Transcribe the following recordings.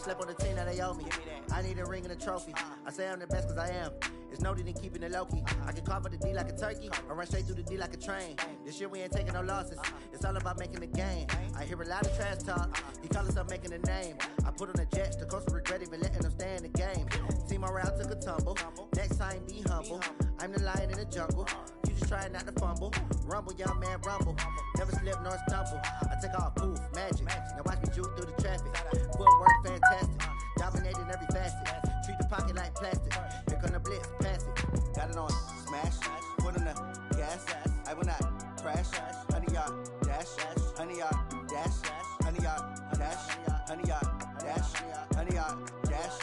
slept on the team that they owe me. I need a ring and a trophy. I say I'm the best cause I am. It's noted in keeping it low-key. I can carve up the D like a turkey or run straight through the D like a train. This year we ain't taking no losses. It's all about making the game. I hear a lot of trash talk. He call himself making a name. I put on the Jets. The coach will regret even letting them stay in the game. Team morale took a tumble. Next time be humble. I'm the lion in the jungle. You just try not to fumble. Rumble, young man, rumble. Never slip nor stumble. I take off, poof, magic. Now watch me juke through the traffic. Footwork fantastic. Dominating every facet. Treat the pocket like plastic. Here come the blitz, pass it. Got it on smash. Put on the gas. I will not crash. Honey yard dash. Honey yard dash. Honey yard dash. Honey yard dash. Honey yard dash.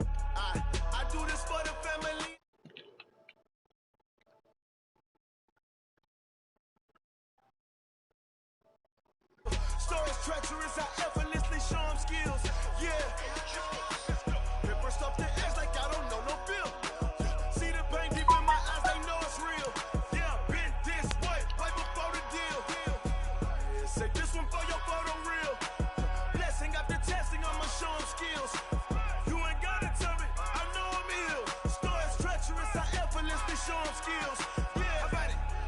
I do this for the family. Stories treacherous, I effortlessly show them skills. Yeah. Paper stuff the edge like I don't know no bill. See the pain deep in my eyes, they know it's real. Yeah, been this way, right before the deal. Say this one for your photo real. Blessing after testing, I'ma show them skills. You ain't gotta tell me, I know I'm ill. Stories treacherous, I effortlessly show them skills. Yeah,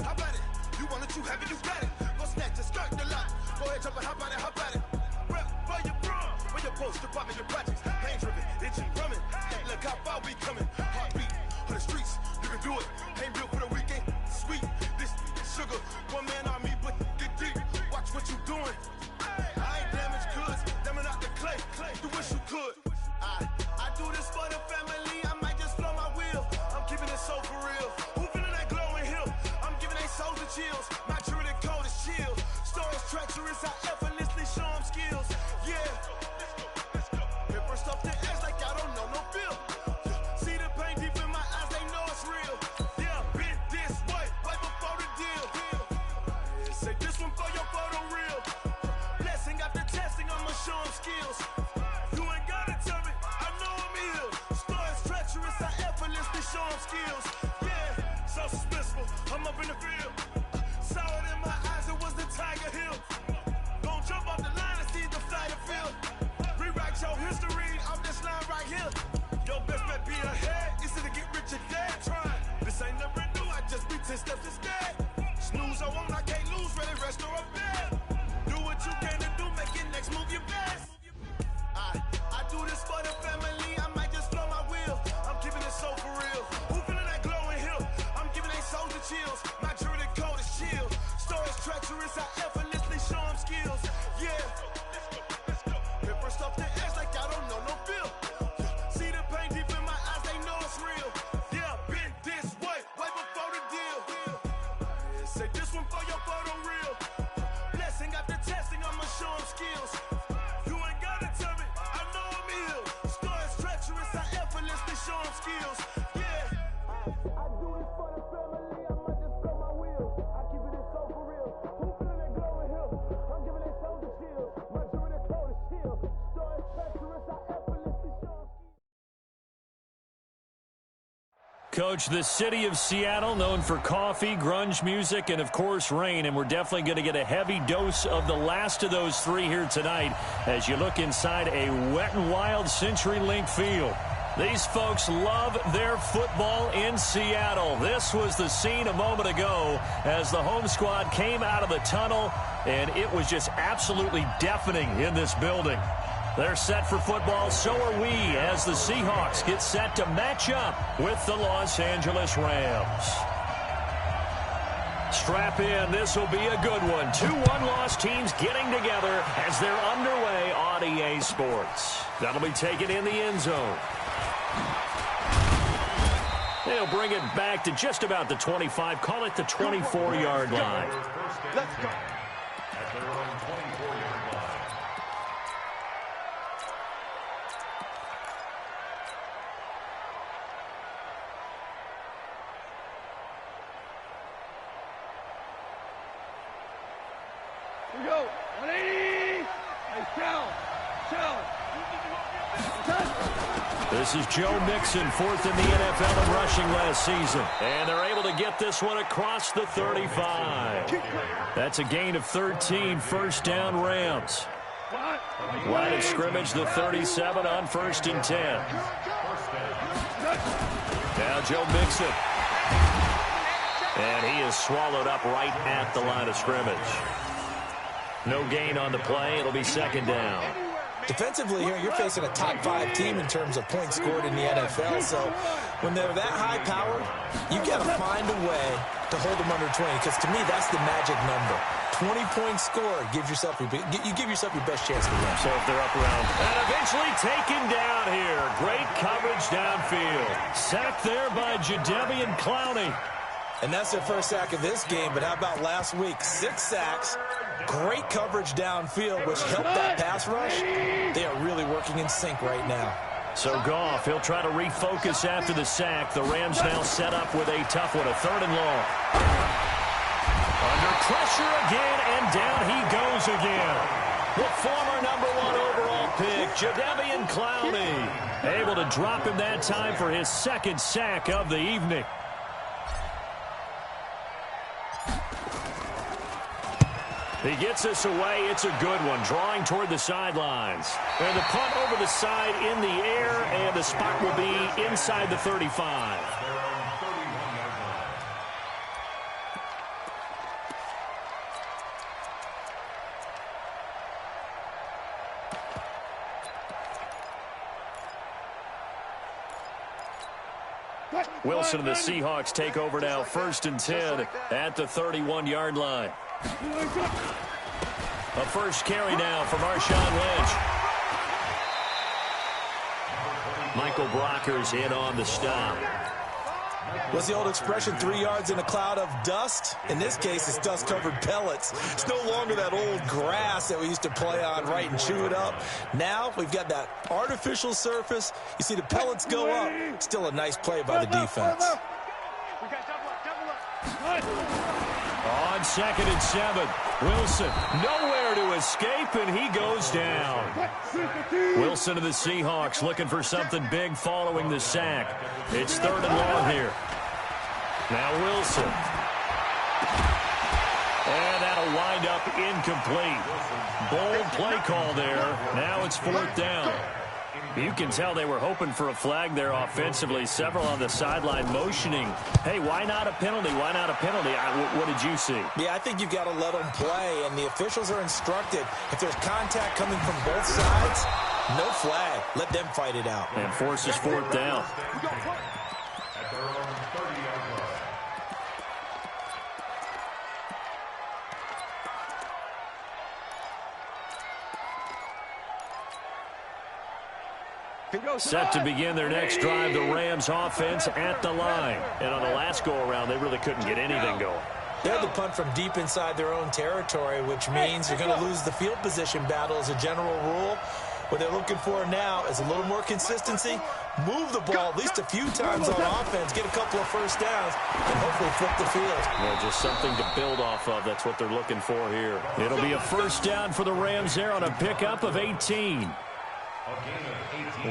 how about it? You want it, you have it, you got it. Go snatch it, start the lot. Go ahead, jump it, how about it? Rep for your bro, for your poster, pop in your projects. Pain driven, itching, drumming. Look how far we coming. Heartbeat on the streets, you can do it. Ain't built for the weekend, sweet. This sugar, one man army, but get deep. Watch what you doing. I ain't damaged goods, damn out the clay. You wish you could. I do this for the family. I might just flow my wheel. I'm keeping it so for real. Who feeling that glowing hill? I'm giving they souls the chills. My true the cold is chill. Stories treacherous, I effortlessly show them skills. Yeah. Paper stuff the edge like I don't know no bill. See the pain deep in my eyes, they know it's real. Yeah, been this way, right before the deal. Say this one for your photo real. Blessing after testing, I'ma show them skills. You ain't gotta tell me, I know I'm ill. Stories treacherous, I effortlessly show them skills. Yeah, so suspenseful, I'm up in the field. Saw it in my eyes, it was the Tiger Hill. Gon' jump off the line and see the flight of field. Rewrite your history off this line right here. Your best bet be ahead, easy to get rich or dead. Trying, this ain't never new, I just be 10 steps instead. Snooze I won't, I can't lose, ready, rest or a bed. Do what you can to do, make your next move your best. I do this for the family, I might just flow my wheel. I'm keeping it so for real. Who feeling that glowing hill? I'm giving they souls the chills. My true the cold is chill. Stories treacherous, I effortlessly show them skills. Yeah. Paper stuff the edge like I don't know no bill. See the pain deep in my eyes, they know it's real. Yeah, been this way, right before the deal. Say this one for your photo real. Blessing after testing, I'ma show them skills. You ain't gotta tell me, I know I'm ill. Stories treacherous, I effortlessly show them skills. Yeah. I do this for the family, I might just blow my wheel. I keep it so for real. Who feeling that glowing hill? I'm giving they souls the chills. My true the cold is chill. Stories treacherous, I effortlessly show them skills. Coach, the city of Seattle, known for coffee, grunge music, and, of course, rain. And we're definitely going to get a heavy dose of the last of those three here tonight as you look inside a Wet n Wild CenturyLink field. These folks love their football in Seattle. This was the scene a moment ago as the home squad came out of the tunnel, and it was just absolutely deafening in this building. They're set for football, so are we, as the Seahawks get set to match up with the Los Angeles Rams. Strap in, this will be a good one. 2 one-loss teams getting together as they're underway on EA Sports. That'll be taken in the end zone. They'll bring it back to just about the 25, call it the 24-yard line. Let's go. At their own 24-yard line. Here we go. 180. Hey, Cal. This is Joe Mixon, fourth in the NFL in rushing last season. And they're able to get this one across the 35. That's a gain of 13, first down Rams. Line of scrimmage, the 37 on 1st and 10. Now Joe Mixon. And he is swallowed up right at the line of scrimmage. No gain on the play. It'll be second down. Defensively here, you're facing a top 5 team in terms of points scored in the NFL. So when they're that high powered, you got to find a way to hold them under 20. Because to me, that's the magic number. 20 points scored gives yourself you give yourself your best chance to win. So if they're up around, and eventually taken down here. Great coverage downfield. Sacked there by Jadeveon Clowney. And that's their first sack of this game. But how about last week? 6 sacks. Great coverage downfield, which helped that pass rush. They are really working in sync right now. So Goff, he'll try to refocus after the sack. The Rams now set up with a tough one, a 3rd and long. Under pressure again, and down he goes again. The former #1 overall pick, Jadeveon Clowney, able to drop him that time for his 2nd sack of the evening. He gets us away. It's a good one. Drawing toward the sidelines. And the punt over the side in the air, and the spot will be inside the 35. Wilson and the Seahawks take over now, 1st and 10 at the 31-yard line. A first carry now for Marshawn Lynch. Michael Brockers in on the stop. What's the old expression, 3 yards in a cloud of dust? In this case, it's dust-covered pellets. It's no longer that old grass that we used to play on, right, and chew it up. Now we've got that artificial surface. You see the pellets go up. Still a nice play by the defense. On 2nd and 7, Wilson nowhere to escape, and he goes down. Wilson of the Seahawks looking for something big following the sack. It's 3rd and long here. Now Wilson. And that'll wind up incomplete. Bold play call there. Now it's 4th down. You can tell they were hoping for a flag there offensively. Several on the sideline motioning. Hey, why not a penalty? Why not a penalty? What did you see? Yeah, I think you've got to let them play, and the officials are instructed. If there's contact coming from both sides, no flag. Let them fight it out. And forces 4th down. At their own 30-yard line. Set to begin their next drive, the Rams offense at the line. And on the last go-around, they really couldn't get anything going. They had to punt from deep inside their own territory, which means you're going to lose the field position battle as a general rule. What they're looking for now is a little more consistency. Move the ball at least a few times on offense, get a couple of first downs, and hopefully flip the field. Well, just something to build off of. That's what they're looking for here. It'll be a first down for the Rams there on a pickup of 18.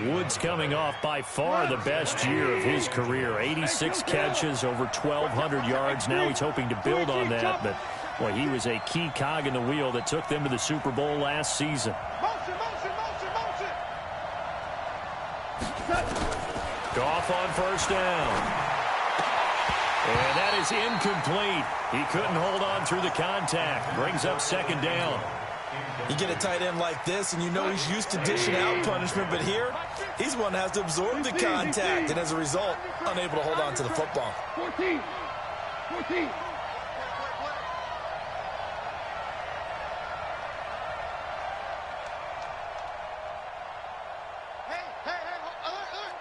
Woods coming off by far the best year of his career. 86 catches, over 1,200 yards. Now he's hoping to build on that, but boy, he was a key cog in the wheel that took them to the Super Bowl last season. Goff on first down. And that is incomplete. He couldn't hold on through the contact. Brings up 2nd down. You get a tight end like this, and you know he's used to dishing out punishment, but here, he's one that has to absorb the contact, and as a result, unable to hold on to the football. 14.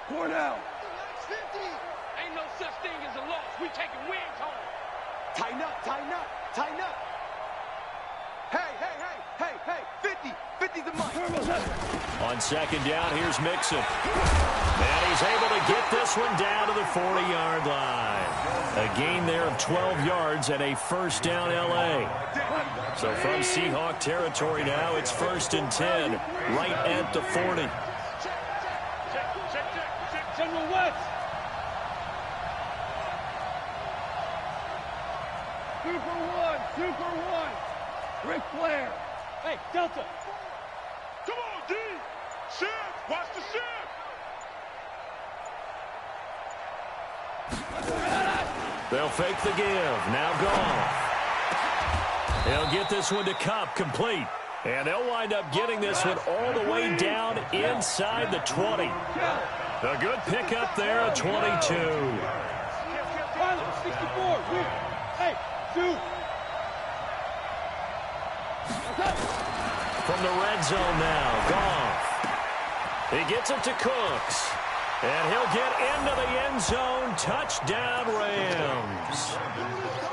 Four down. Ain't no such thing as a loss. We taking wins home. Tighten up. Hey, 50 the money. On 2nd down, here's Mixon. And he's able to get this one down to the 40-yard line. A gain there of 12 yards and a first down L.A. So from Seahawk territory now, it's 1st and 10, right at the 40. General West. Super one. Ric Flair. Hey, Delta. Come on, D. Shift. Watch the shift. They'll fake the give. Now Goff. He'll get this one to Cup, complete. And they'll wind up getting this one all the way down inside the 20. A good pickup there at 22. 64. Hey, shoot. From the red zone now, Goff. He gets it to Cooks. And he'll get into the end zone. Touchdown, Rams.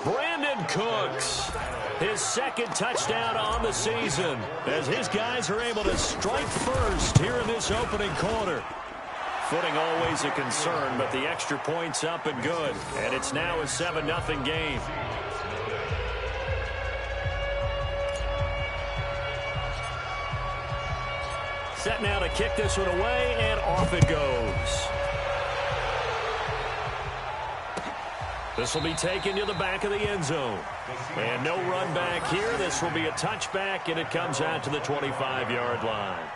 Brandon Cooks, his second touchdown on the season, as his guys are able to strike first here in this opening quarter. Footing always a concern, but the extra point's up and good. And it's now a 7-0 game. Set now to kick this one away, and off it goes. This will be taken to the back of the end zone. And no run back here. This will be a touchback, and it comes out to the 25-yard line.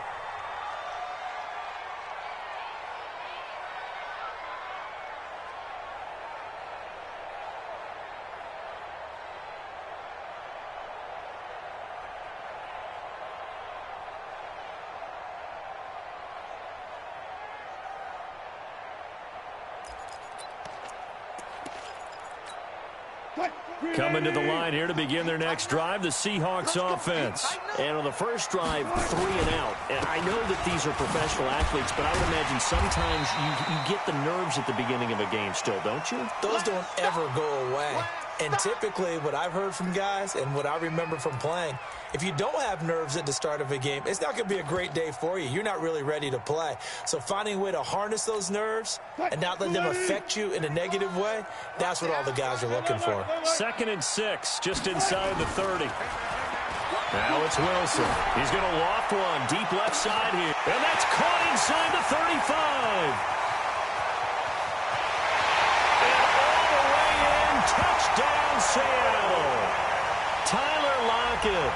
Coming to the line here to begin their next drive, the Seahawks offense. And on the first drive, 3 and out. And I know that these are professional athletes, but I would imagine sometimes you get the nerves at the beginning of a game still, don't you? Those don't ever go away. And typically what I've heard from guys and what I remember from playing, if you don't have nerves at the start of a game, it's not going to be a great day for you. You're not really ready to play. So finding a way to harness those nerves and not let them affect you in a negative way, that's what all the guys are looking for. 2nd and 6, just inside the 30. Now it's Wilson. He's going to loft one deep left side here. And that's caught inside the 35. Touchdown, Seattle. Tyler Lockett,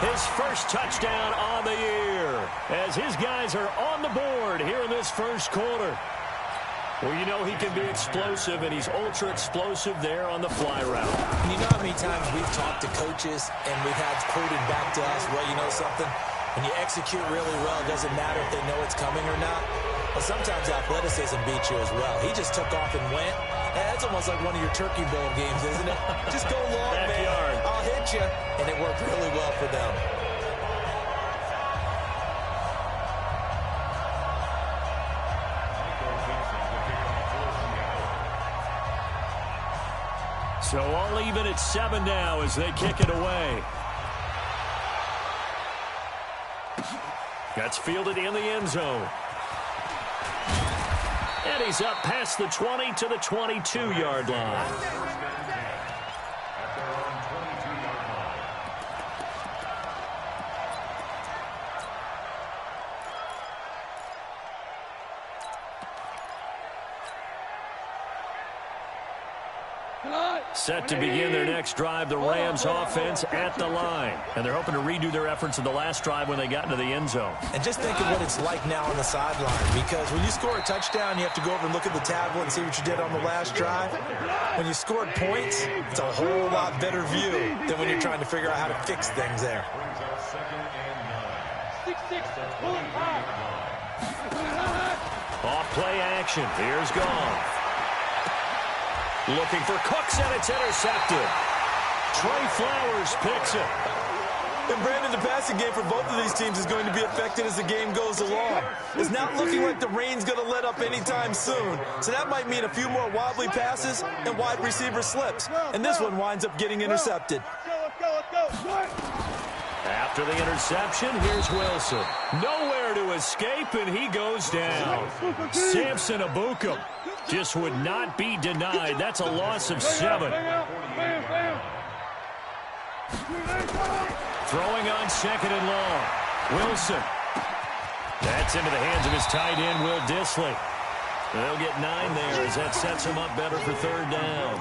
his first touchdown on the year, as his guys are on the board here in this first quarter. Well, you know he can be explosive, and he's ultra explosive there on the fly route. You know how many times we've talked to coaches and we've had quoted back to us, well, you know something? When you execute really well, it doesn't matter if they know it's coming or not. Well, sometimes athleticism beats you as well. He just took off and went. That's almost like one of your Turkey Bowl games, isn't it? Just go long, man. I'll hit you. And it worked really well for them. So all even at 7 now as they kick it away. That's fielded in the end zone. And he's up past the 20 to the 22-yard line. Set to begin their next drive, the Rams offense at the line. And they're hoping to redo their efforts of the last drive when they got into the end zone. And just think of what it's like now on the sideline, because when you score a touchdown, you have to go over and look at the tablet and see what you did on the last drive. When you scored points, it's a whole lot better view than when you're trying to figure out how to fix things there. 6-6, pull it high. Off play action. Here's Goff. Looking for Cooks, and it's intercepted. Trey Flowers picks it. And Brandon, the passing game for both of these teams is going to be affected as the game goes along. It's not looking like the rain's going to let up anytime soon. So that might mean a few more wobbly passes and wide receiver slips. And this one winds up getting intercepted. Let's go. After the interception, here's Wilson. Nowhere to escape, and he goes down. Samson Abukum just would not be denied. That's a loss of 7. Throwing on 2nd and long. Wilson. That's into the hands of his tight end, Will Dissly. They'll get 9 there as that sets them up better for third down.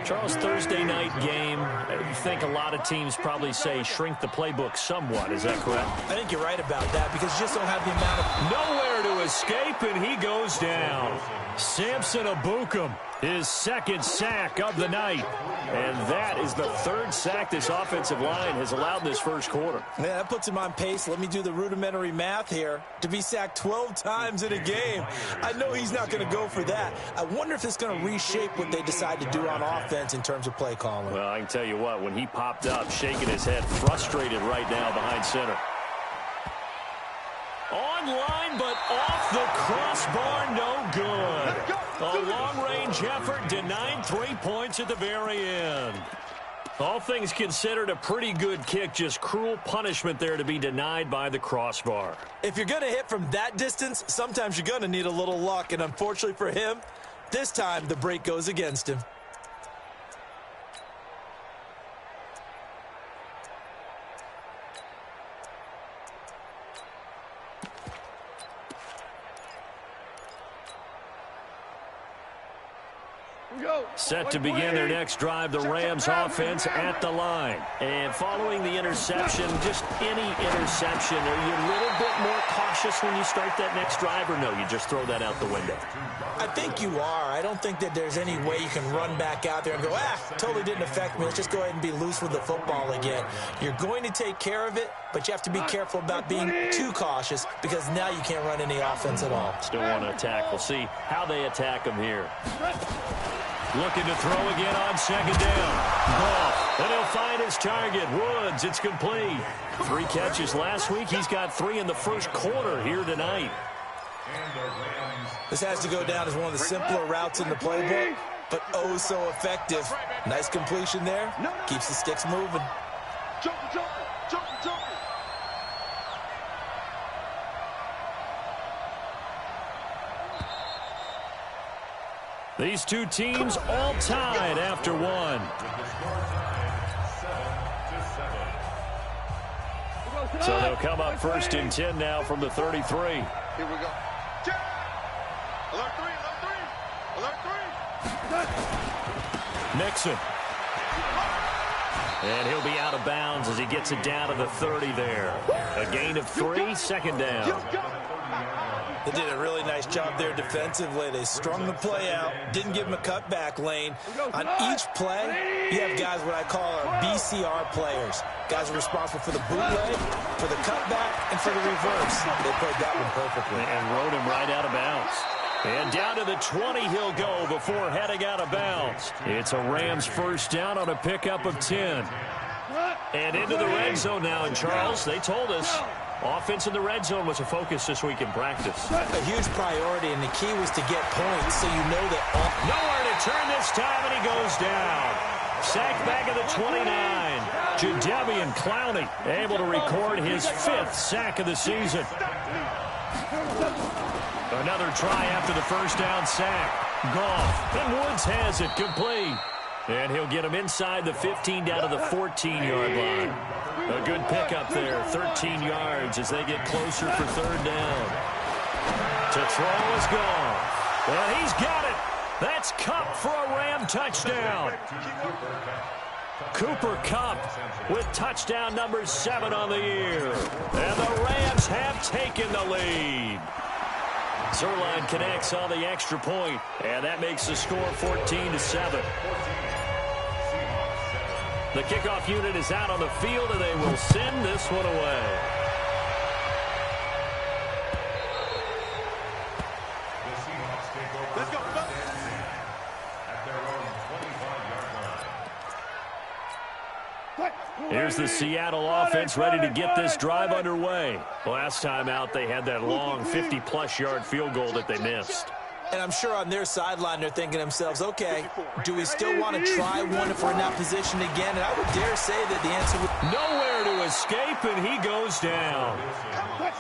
Charles, Thursday night game, I think a lot of teams probably say shrink the playbook somewhat. Is that correct? I think you're right about that because you just don't have the amount of... Nowhere to escape, and he goes down. Samson Abukum, his second sack of the night. And that is the third sack this offensive line has allowed this first quarter. Yeah, that puts him on pace. Let me do the rudimentary math here. To be sacked 12 times in a game, I know he's not going to go for that. I wonder if it's going to reshape what they decide to do on offense in terms of play calling. Well, I can tell you what, when he popped up, shaking his head, frustrated right now behind center. Online, but off the crossbar, no good. A long-range effort denied 3 points at the very end. All things considered, a pretty good kick, just cruel punishment there to be denied by the crossbar. If you're going to hit from that distance, sometimes you're going to need a little luck, and unfortunately for him, this time the break goes against him. Set to begin their next drive, the Rams offense at the line. And following the interception, just any interception, are you a little bit more cautious when you start that next drive, or no, you just throw that out the window? I think you are. I don't think that there's any way you can run back out there and go, totally didn't affect me. Let's just go ahead and be loose with the football again. You're going to take care of it, but you have to be careful about being too cautious because now you can't run any offense at all. Still want to attack. We'll see how they attack them here. Looking to throw again on second down. Goff, and he'll find his target. Woods, it's complete. 3 catches last week. He's got 3 in the first quarter here tonight. This has to go down as one of the simpler routes in the playbook, but oh so effective. Nice completion there. Keeps the sticks moving. Jumper. These two teams all tied after 1. So they'll come up first and 10 now from the 33. Here we go. Alert 3. Nixon. And he'll be out of bounds as he gets it down to the 30 there. A gain of 3, second down. They did a really nice job there defensively. They strung the play out, didn't give him a cutback lane. On each play, you have guys what I call our BCR players. Guys are responsible for the bootleg, for the cutback, and for the reverse. They played that one perfectly. And rode him right out of bounds. And down to the 20 he'll go before heading out of bounds. It's a Rams first down on a pickup of 10. And into the red zone now. And Charles, they told us offense in the red zone was a focus this week in practice. A huge priority, and the key was to get points so you know that... Nowhere to turn this time, and he goes down. Sacked back at the 29. Jadeveon Clowney able to record his 5th sack of the season. Another try after the first down sack. Goff, and Woods has it complete. And he'll get him inside the 15 down to the 14-yard line. A good pickup there, 13 yards as they get closer for third down. To throw is gone. And he's got it. That's Kupp for a Ram touchdown. Cooper Kupp with touchdown number 7 on the year. And the Rams have taken the lead. Zerline connects on the extra point, and that makes the score 14-7. The kickoff unit is out on the field, and they will send this one away. Let's go. At their own 25-yard line. Here's the Seattle offense ready to get this drive underway. Last time out, they had that long 50-plus yard field goal that they missed. And I'm sure on their sideline they're thinking to themselves, okay, do we still want to try one if we're in that position again? And I would dare say that the answer would... Nowhere to escape, and he goes down.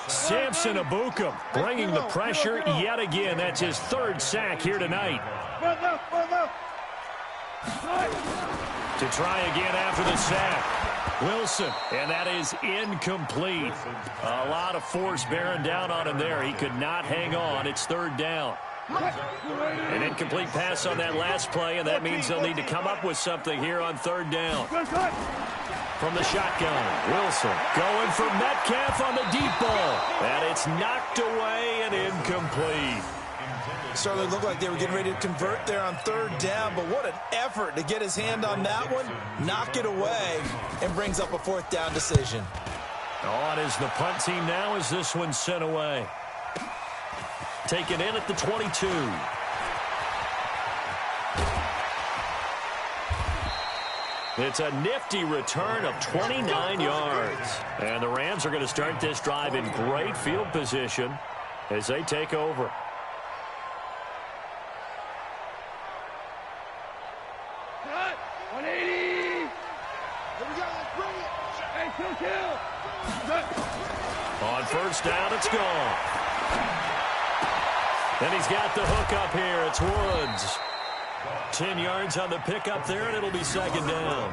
Samson Abukum bringing the pressure yet again. That's his 3rd sack here tonight. To try again after the sack. Wilson, and that is incomplete. A lot of force bearing down on him there. He could not hang on. It's third down. An incomplete pass on that last play, and that means they'll need to come up with something here on third down. From the shotgun, Wilson going for Metcalf on the deep ball. And it's knocked away and incomplete. Certainly looked like they were getting ready to convert there on third down, but what an effort to get his hand on that one, knock it away, and brings up a fourth down decision. On is the punt team now as this one's sent away. Taken in at the 22. It's a nifty return of 29 yards. And the Rams are going to start this drive in great field position as they take over. On first down, it's gone. And he's got the hook up here. It's Woods. 10 yards on the pickup there, and it'll be second down.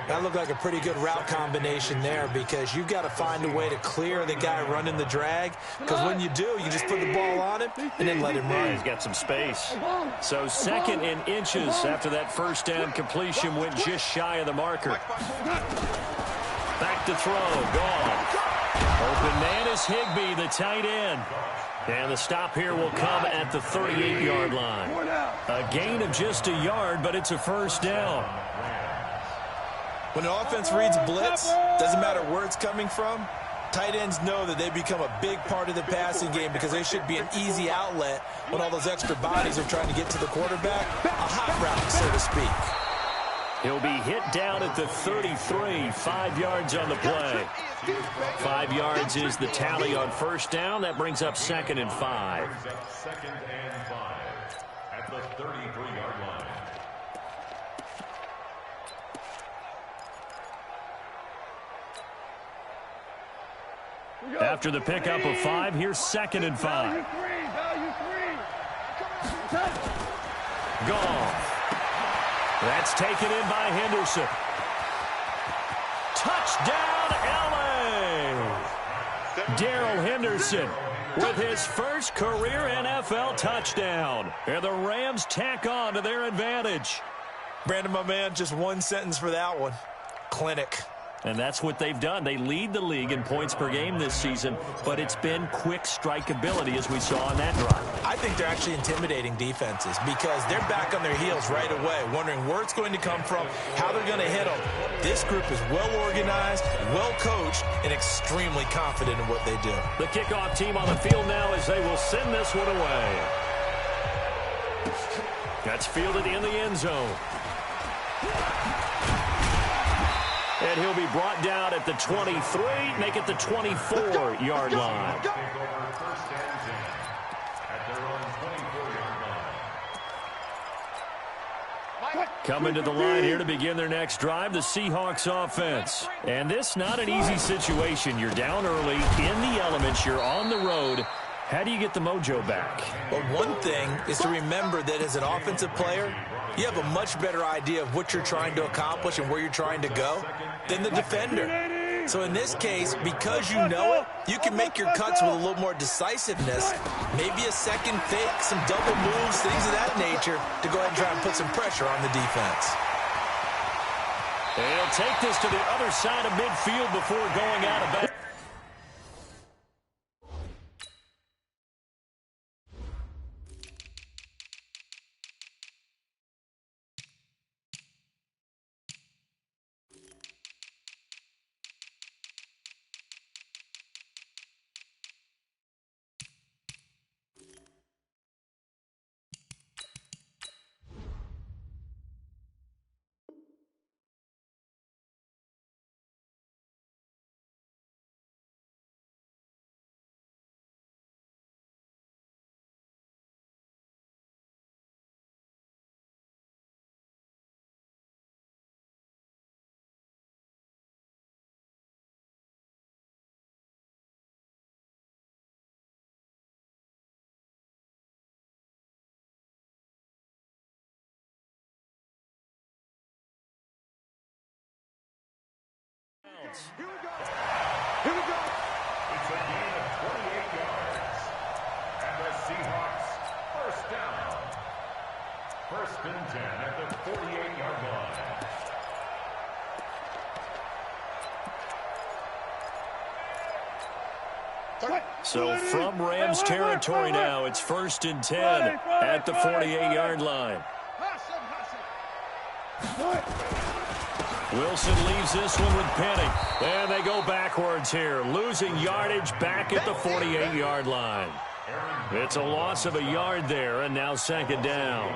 That looked like a pretty good route combination there because you've got to find a way to clear the guy running the drag, because when you do, you just put the ball on him and then let him run. He's got some space. So second in inches after that first down completion went just shy of the marker. Back to throw. Gone. Open man is Higbee, the tight end. And the stop here will come at the 38-yard line. A gain of just a yard, but it's a first down. When the offense reads blitz, doesn't matter where it's coming from, tight ends know that they become a big part of the passing game because they should be an easy outlet when all those extra bodies are trying to get to the quarterback. A hot route, so to speak. He'll be hit down at the 33, 5 yards on the play. 5 yards is the tally on first down. That brings up second and 5. Second and 5 at the 33-yard line. After the pickup of 5, here's second and 5. Gone. That's taken in by Henderson. Touchdown, L.A. Darrell Henderson with his first career NFL touchdown. And the Rams tack on to their advantage. Brandon, my man, just one sentence for that one. Clinic. And that's what they've done. They lead the league in points per game this season, but it's been quick strikeability as we saw on that drive. I think they're actually intimidating defenses because they're back on their heels right away, wondering where it's going to come from, how they're going to hit them. This group is well organized, well coached, and extremely confident in what they do. The kickoff team on the field now as they will send this one away. That's fielded in the end zone. And he'll be brought down at the 23, make it the 24-yard line. Coming to the line here to begin their next drive, the Seahawks offense. And this not an easy situation. You're down early, in the elements, you're on the road. How do you get the mojo back? Well, one thing is to remember that as an offensive player, you have a much better idea of what you're trying to accomplish and where you're trying to go than the defender. So in this case, because you know it, you can make your cuts with a little more decisiveness, maybe a second fake, some double moves, things of that nature, to go ahead and try and put some pressure on the defense. They'll take this to the other side of midfield before going out of bounds. offense. Here we go. Here we go. It's a gain of 28 yards. And the Seahawks, first down. First and 10 at the 48-yard line. So from Rams territory now, it's first and 10 at the 48-yard line. Wilson leaves this one with Penny. And they go backwards here, losing yardage back at the 48-yard line. It's a loss of a yard there, and now second down.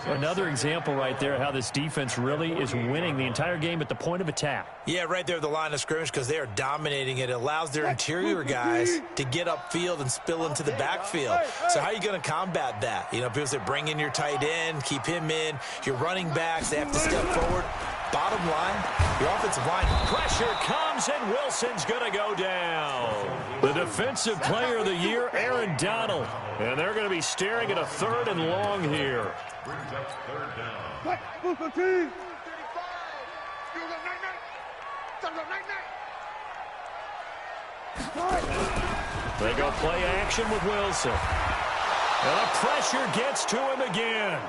Another example right there how this defense really is winning the entire game at the point of attack. Yeah, right there at the line of scrimmage because they are dominating it. It allows their interior guys to get upfield and spill into the backfield. So how are you going to combat that? You know, people say bring in your tight end, keep him in. Your running backs, they have to step forward. Bottom line, your offensive line. Pressure comes, and Wilson's going to go down. The defensive player of the year, Aaron Donald. And they're going to be staring at a third and long here. Brings up third down. They go play action with Wilson. And the pressure gets to him again.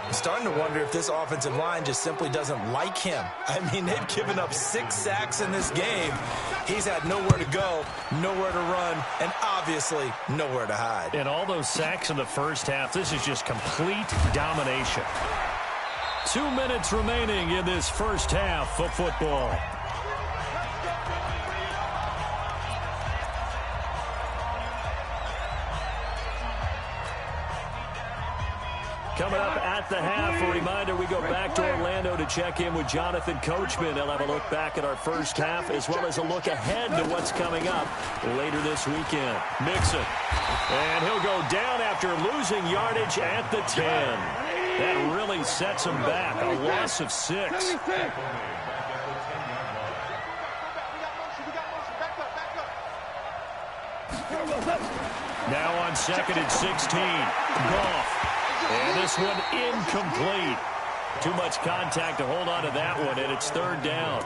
I'm starting to wonder if this offensive line just simply doesn't like him. I mean, they've given up 6 sacks in this game. He's had nowhere to go, nowhere to run, and obviously nowhere to hide. And all those sacks in the first half, this is just complete domination. 2 minutes remaining in this first half of football. Coming up at the half, a reminder, we go back to Orlando to check in with Jonathan Coachman. He'll have a look back at our first half as well as a look ahead to what's coming up later this weekend. Mixon. And he'll go down after losing yardage at the 10. That really sets him back. A loss of 6. Now on second and 16. Goff. And this one incomplete. Too much contact to hold on to that one, and it's third down.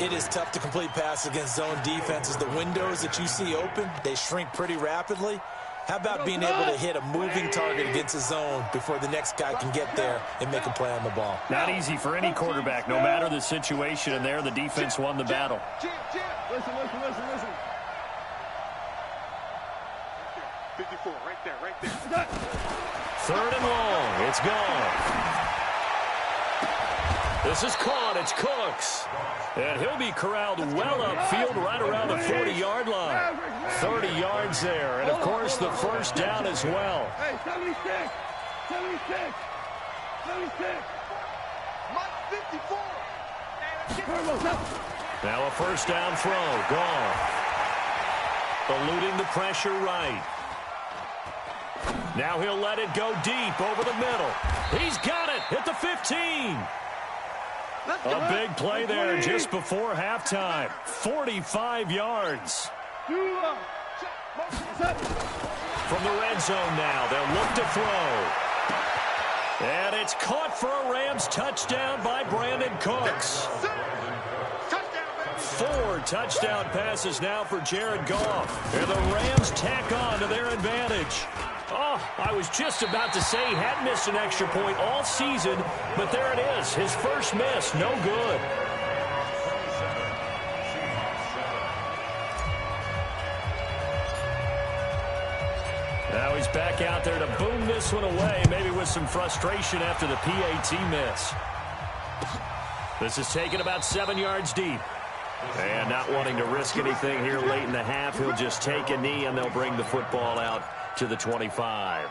It is tough to complete passes against zone defenses. The windows that you see open, they shrink pretty rapidly. How about being able to hit a moving target against a zone before the next guy can get there and make a play on the ball? Not easy for any quarterback, no matter the situation, and there the defense won the battle. Listen. 54, right there. Third and long. It's gone. This is caught. It's Cooks. And he'll be corralled well upfield right around the 40-yard line. 30 yards there. And, of course, the first down as well. Hey, 76. Mike 54. Now a first down throw. Gone. Eluding the pressure right. Now he'll let it go deep over the middle. He's got it at the 15. A big play there just before halftime. 45 yards. From the red zone now, they'll look to throw. And it's caught for a Rams touchdown by Brandon Cooks. 4 touchdown passes now for Jared Goff. And the Rams tack on to their advantage. Oh, I was just about to say he hadn't missed an extra point all season, but there it is, his first miss, no good. Now he's back out there to boom this one away, maybe with some frustration after the PAT miss. This is taken about 7 yards deep. And not wanting to risk anything here late in the half, he'll just take a knee and they'll bring the football out to the 25.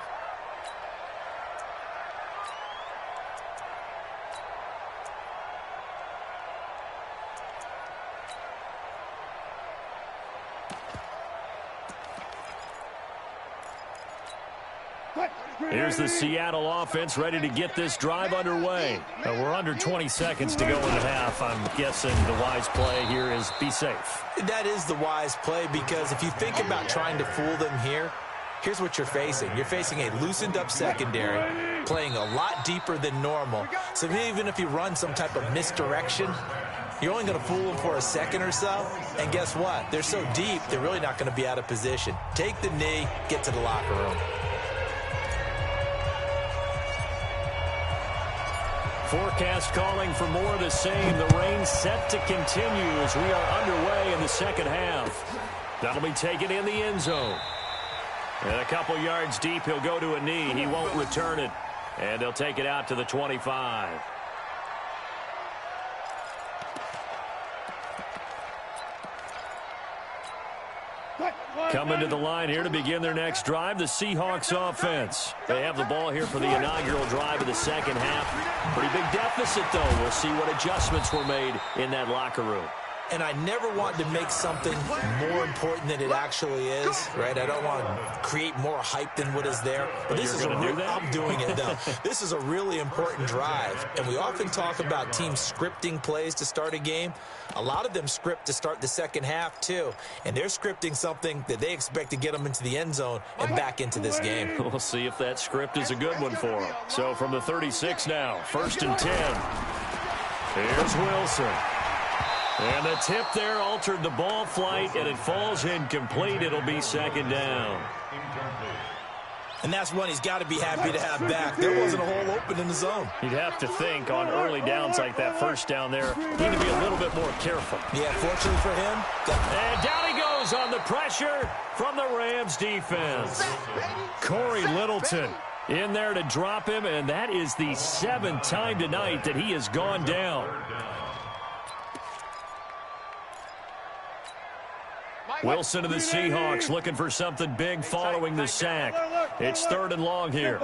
Here's the Seattle offense ready to get this drive underway. We're under 20 seconds to go in the half. I'm guessing the wise play here is be safe. That is the wise play because if you think about trying to fool them here, here's what you're facing. You're facing a loosened up secondary, playing a lot deeper than normal. So even if you run some type of misdirection, You're only going to fool them for a second or so, and guess what? They're so deep, they're really not going to be out of position. Take the knee, get to the locker room. Forecast calling for more of the same. The rain set to continue as we are underway in the second half. That'll be taken in the end zone. And a couple yards deep, he'll go to a knee. He won't return it. And they'll take it out to the 25. Coming to the line here to begin their next drive, the Seahawks offense. They have the ball here for the inaugural drive of the second half. Pretty big deficit, though. We'll see what adjustments were made in that locker room. And I never want to make something more important than it actually is, right? I don't want to create more hype than what is there. But this is I'm doing it, though. This is a really important drive. And we often talk about teams scripting plays to start a game. A lot of them script to start the second half, too. And they're scripting something that they expect to get them into the end zone and back into this game. We'll see if that script is a good one for them. So from the 36 now, 1st and 10. Here's Wilson. And the tip there altered the ball flight, and it falls incomplete. It'll be second down. And that's one he's got to be happy to have back. There wasn't a hole open in the zone. You'd have to think on early downs like that first down there, need to be a little bit more careful. Yeah, fortunately for him. And down he goes on the pressure from the Rams defense. Corey Littleton in there to drop him, and that is the 7th time tonight that he has gone down. Wilson and the Seahawks looking for something big following the sack. It's 3rd and long here.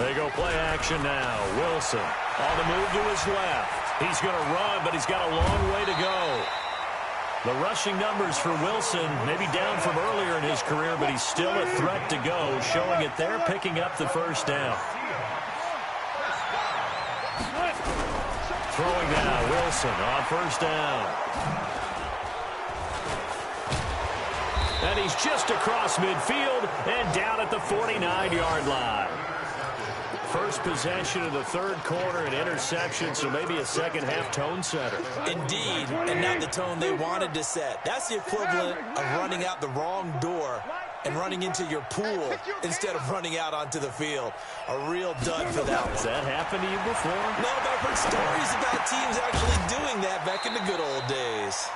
They go play action now. Wilson on the move to his left. He's going to run, but he's got a long way to go. The rushing numbers for Wilson maybe down from earlier in his career, but he's still a threat to go, showing it there, picking up the first down. Throwing now, Wilson on 1st down. And he's just across midfield and down at the 49-yard line. First possession of the 3rd quarter, an interception, so maybe a second-half tone setter. Indeed, and not the tone they wanted to set. That's the equivalent of running out the wrong door and running into your pool instead of running out onto the field. A real dud for that one. Has that happened to you before? No, but I've heard stories about teams actually doing that back in the good old days.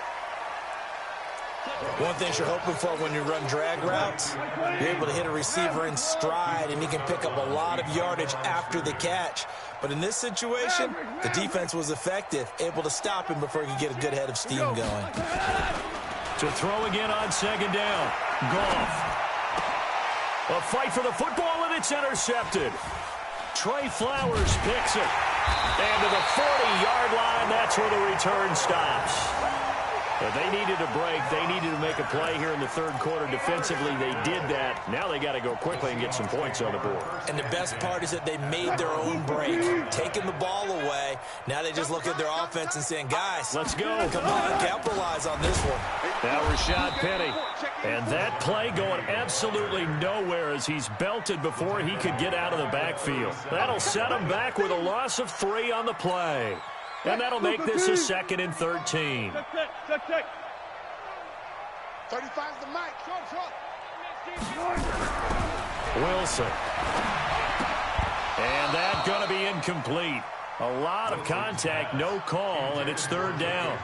One thing you're hoping for when you run drag routes, you're able to hit a receiver in stride, and he can pick up a lot of yardage after the catch. But in this situation, the defense was effective, able to stop him before he could get a good head of steam going. To throw again on 2nd down. Goff. A fight for the football, and it's intercepted. Trey Flowers picks it. And to the 40-yard line, that's where the return stops. But they needed a break. They needed to make a play here in the 3rd quarter. Defensively, they did that. Now they got to go quickly and get some points on the board. And the best part is that they made their own break, taking the ball away. Now they just look at their offense and saying, guys, let's go. Come on, capitalize on this one. Now Rashad Penny. And that play going absolutely nowhere as he's belted before he could get out of the backfield. That'll set him back with a loss of 3 on the play. And that'll make this a 2nd and 13. 35's the mic. Wilson. And that's going to be incomplete. A lot of contact, no call, and it's 3rd down.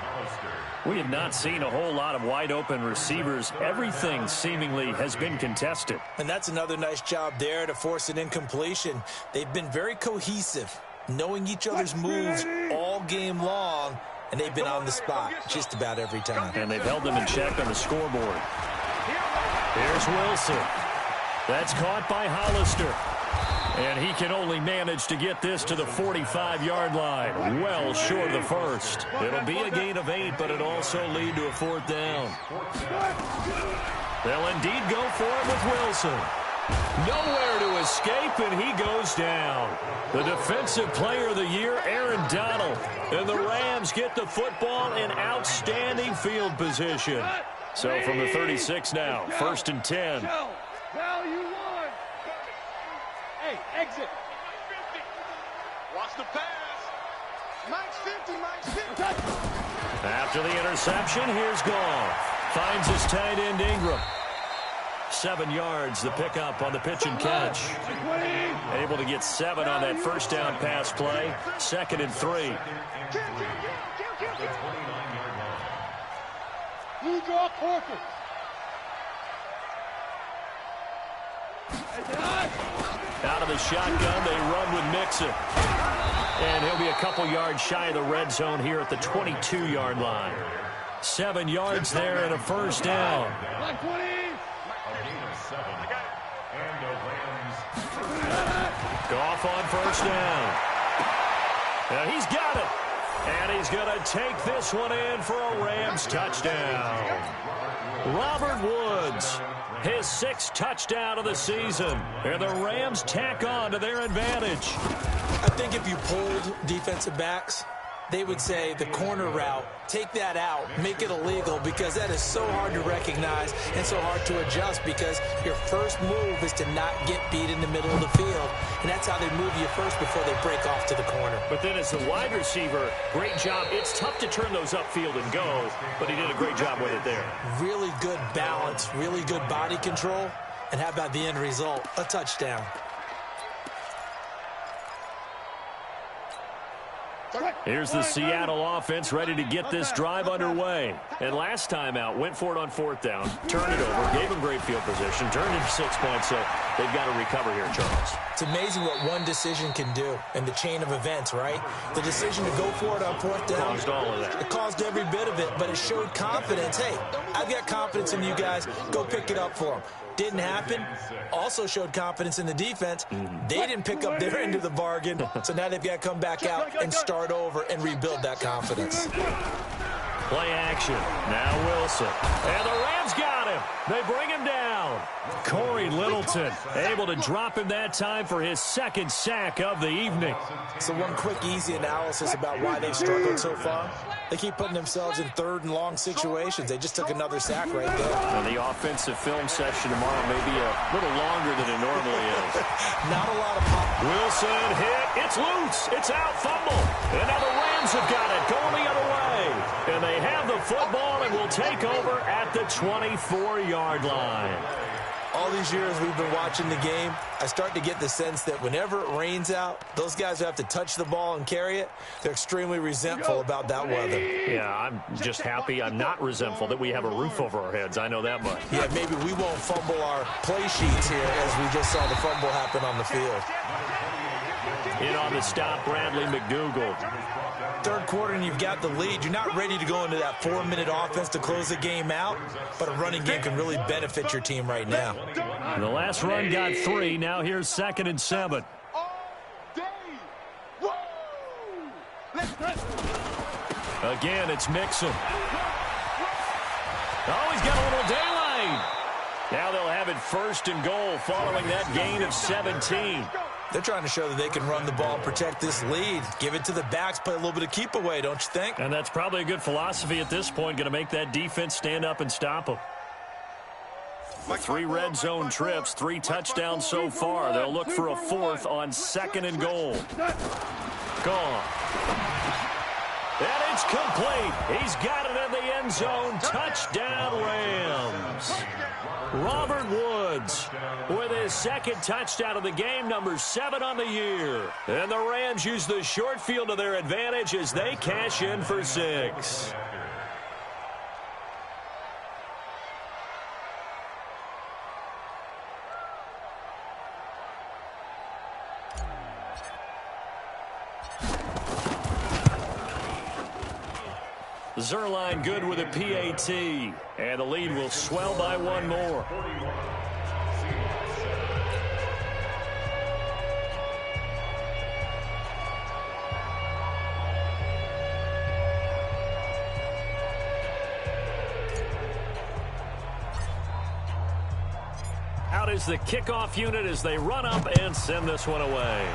We have not seen a whole lot of wide-open receivers. Everything seemingly has been contested. And that's another nice job there to force an incompletion. They've been very cohesive, knowing each other's moves all game long, and they've been on the spot just about every time. And they've held them in check on the scoreboard. Here's Wilson. That's caught by Hollister. And he can only manage to get this to the 45-yard line, well short of the first. It'll be a gain of 8, but it'll also lead to a 4th down. They'll indeed go for it with Wilson. Nowhere to escape, and he goes down. The Defensive Player of the Year, Aaron Donald. And the Rams get the football in outstanding field position. So from the 36 now, 1st and 10. Now you won. Hey, exit. Watch the pass. Mike's 50, Mike's 50. After the interception, here's Goff. Finds his tight end Ingram. 7 yards, the pickup on the pitch and catch. Able to get 7 on that first down pass play. 2nd and 3. New draw quarter. Out of the shotgun, they run with Mixon. And he'll be a couple yards shy of the red zone here at the 22-yard line. 7 yards there and a first down. Goff on first down. Now he's got it. And he's going to take this one in for a Rams touchdown. Robert Woods, his 6th touchdown of the season. And the Rams tack on to their advantage. I think if you polled defensive backs, they would say the corner route, take that out, make it illegal, because that is so hard to recognize and so hard to adjust, because your first move is to not get beat in the middle of the field. And that's how they move you first before they break off to the corner. But then as the wide receiver, great job. It's tough to turn those upfield and go, but he did a great job with it there. Really good balance, really good body control. And how about the end result? A touchdown. Here's the Seattle offense ready to get this drive underway. And last time out, went for it on 4th down, turned it over, gave them great field position, turned into 6 points, so they've got to recover here, Charles. It's amazing what one decision can do in the chain of events, right? The decision to go for it on 4th down. Caused all of that. It caused every bit of it, but it showed confidence. Hey, I've got confidence in you guys. Go pick it up for them. Didn't happen. Also showed confidence in the defense. They didn't pick up their end of the bargain, so now they've got to come back out and start over and rebuild that confidence. Play action. Now Wilson. And the Rams got him. They bring him down. Corey Littleton able to drop him that time for his 2nd sack of the evening. So one quick, easy analysis about why they've struggled so far. They keep putting themselves in 3rd and long situations. They just took another sack right there. And the offensive film session tomorrow may be a little longer than it normally is. Not a lot of pop. Wilson hit. It's loose. It's out. Fumble. And now the Rams have got it. Going the other way. And they have the football and will take over at the 24-yard line. All these years we've been watching the game, I start to get the sense that whenever it rains out, those guys who have to touch the ball and carry it, they're extremely resentful about that weather. Yeah, I'm just happy I'm not resentful that we have a roof over our heads. I know that much. Yeah, maybe we won't fumble our play sheets here as we just saw the fumble happen on the field. In on the stop, Bradley McDougald. 3rd quarter and you've got the lead. You're not ready to go into that 4-minute offense to close the game out, but a running game can really benefit your team right now. The last run got 3. Now here's 2nd and 7. Again, it's Mixon. Oh, he's got a little daylight. Now they'll have it 1st and goal following that gain of 17. They're trying to show that they can run the ball and protect this lead. Give it to the backs, play a little bit of keep away, don't you think? And that's probably a good philosophy at this point, going to make that defense stand up and stop them. 3 red zone trips, 3 touchdowns so far. They'll look for a 4th on 2nd and goal. Gone. And it's complete. He's got it in the end zone. Touchdown, Rams. Robert Woods with his 2nd touchdown of the game, number 7 on the year. And the Rams use the short field to their advantage as they cash in for 6. Zerline good with a PAT, and the lead will swell by 1 more. Out is the kickoff unit as they run up and send this one away.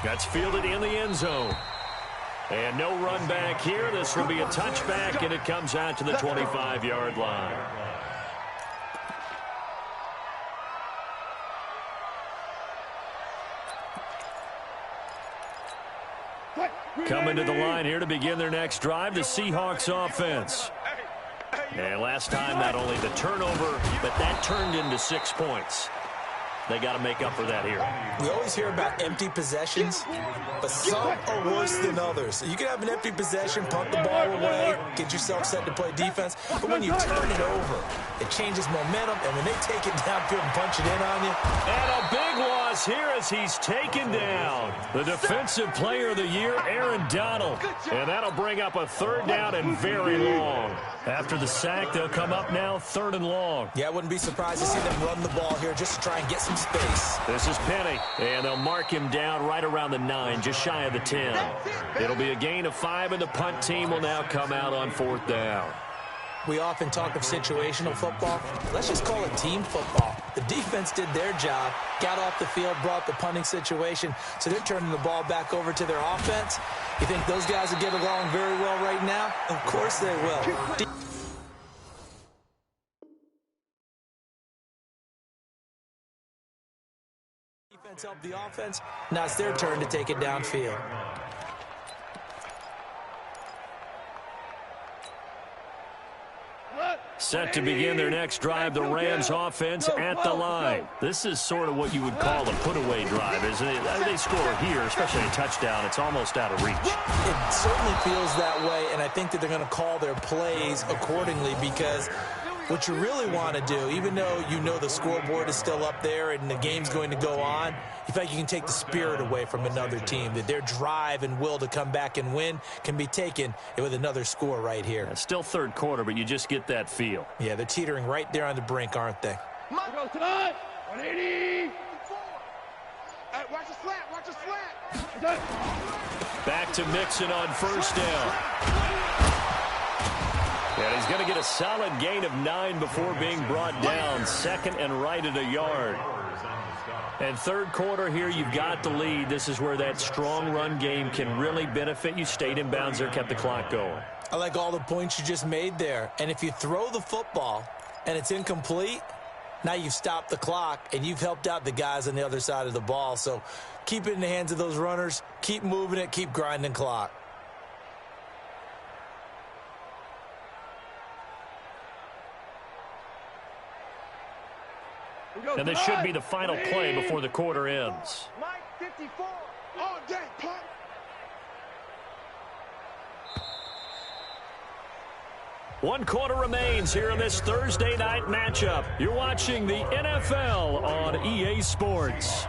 That's fielded in the end zone. And no run back here. This will be a touchback, and it comes out to the 25-yard line. Coming to the line here to begin their next drive, the Seahawks offense. And last time, not only the turnover, but that turned into 6 points. They got to make up for that here. We always hear about empty possessions, but some are worse than others. You can have an empty possession, punt the ball away, get yourself set to play defense, but when you turn it over, it changes momentum, and when they take it downfield and punch it in on you. And a big loss here as he's taken down. The defensive player of the year, Aaron Donald. And that'll bring up a 3rd down and very long. After the sack, they'll come up now 3rd and long. Yeah, I wouldn't be surprised to see them run the ball here just to try and get some space. This is Penny, and they'll mark him down right around the 9, just shy of the 10. It'll be a gain of 5, and the punt team will now come out on 4th down. We often talk of situational football. Let's just call it team football. The defense did their job, got off the field, brought the punting situation, so they're turning the ball back over to their offense. You think those guys will get along very well right now? Of course they will. Defense helped the offense. Now it's their turn to take it downfield. Set to begin their next drive, the Rams offense at the line. This is sort of what you would call a put-away drive, isn't it? They score here, especially a touchdown. It's almost out of reach. It certainly feels that way, and I think that they're going to call their plays accordingly because what you really want to do, even though you know the scoreboard is still up there and the game's going to go on, you feel like you can take the spirit away from another team, that their drive and will to come back and win can be taken with another score right here. It's still 3rd quarter, but you just get that feel. Yeah, they're teetering right there on the brink, aren't they? Go tonight. 180. Hey, watch the slant. Watch the slant. Back to Mixon on 1st down. And he's going to get a solid gain of 9 before being brought down. 2nd and right at a yard. And 3rd quarter here, you've got the lead. This is where that strong run game can really benefit you. Stayed in bounds there, kept the clock going. I like all the points you just made there. And if you throw the football and it's incomplete, now you've stopped the clock and you've helped out the guys on the other side of the ball. So keep it in the hands of those runners. Keep moving it. Keep grinding clock. And this should be the final play before the quarter ends. Mike 54. All day, punt. One quarter remains here in this Thursday night matchup. You're watching the NFL on EA Sports.